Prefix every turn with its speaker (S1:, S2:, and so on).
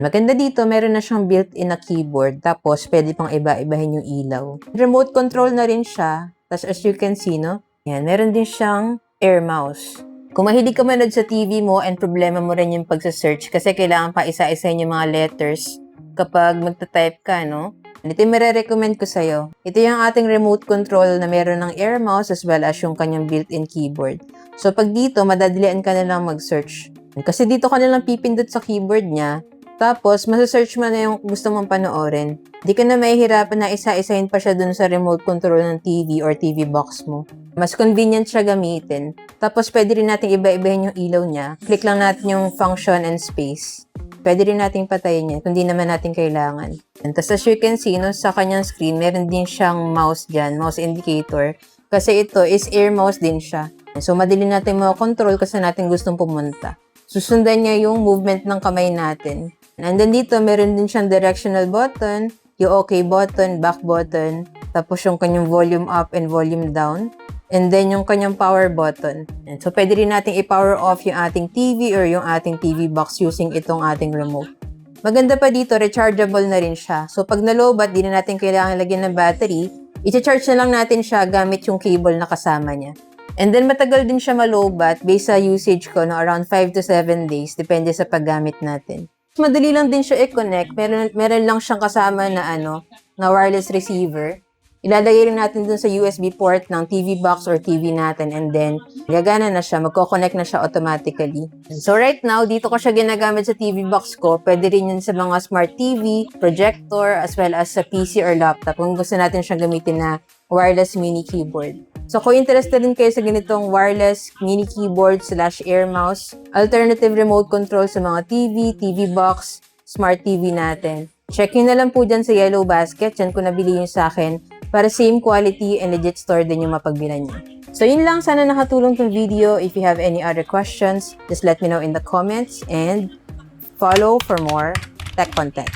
S1: Maganda dito, meron na siyang built-in na keyboard, tapos pwede pang iba-ibahin yung ilaw. Remote control na rin siya, tapos as you can see, no? Yan, meron din siyang air mouse. Kung mahilig ka manood sa TV mo and problema mo rin yung pagsa-search kasi kailangan pa isa-isahin yung mga letters kapag magta-type ka, no? Ito yung marirecommend ko sa'yo. Ito yung ating remote control na meron ng air mouse as well as yung kanyang built-in keyboard. So, pag dito, madadalian ka na lang mag-search. Kasi dito ka na lang pipindot sa keyboard niya, tapos, masasearch mo na yung gusto mong panoorin. Di ka na mahihirapan na isa-isahin pa siya dun sa remote control ng TV or TV box mo. Mas convenient siya gamitin. Tapos, pwede rin natin iba-ibahin yung ilaw niya. Click lang natin yung function and space. Pwede rin natin patayin yan kung di naman natin kailangan. And tapos, as you can see, no, sa kanyang screen, meron din siyang mouse dyan, mouse indicator. Kasi ito is air mouse din siya. So, madali natin control kasi natin gustong pumunta. Susundan niya yung movement ng kamay natin. And then dito, meron din siyang directional button, yung OK button, back button, tapos yung kanyang volume up and volume down, and then yung kanyang power button. And so, pwede rin natin i-power off yung ating TV or yung ating TV box using itong ating remote. Maganda pa dito, rechargeable na rin siya. So, pag nalobat, di na natin kailangan lagyan ng battery, i-charge na lang natin siya gamit yung cable na kasama niya. And then, matagal din siya malobat based sa usage ko, no, around 5 to 7 days, depende sa paggamit natin. Madali lang din siya i-connect. Meron lang siyang kasama na na wireless receiver. Ilalagay rin natin dun sa USB port ng TV box or TV natin and then gagana na siya. Magko-connect na siya automatically. So right now, dito ko siya ginagamit sa TV box ko. Pwede rin yun sa mga smart TV, projector, as well as sa PC or laptop kung gusto natin siyang gamitin na wireless mini keyboard. So, kung interested din kayo sa ganitong wireless mini keyboard / air mouse, alternative remote control sa mga TV, TV box, smart TV natin, check nyo na lang po dyan sa Yellow Basket. Dyan ko nabili yung sa akin para same quality and legit store din yung mapagbilan nyo. So, yun lang. Sana nakatulong tong video. If you have any other questions, just let me know in the comments and follow for more tech content.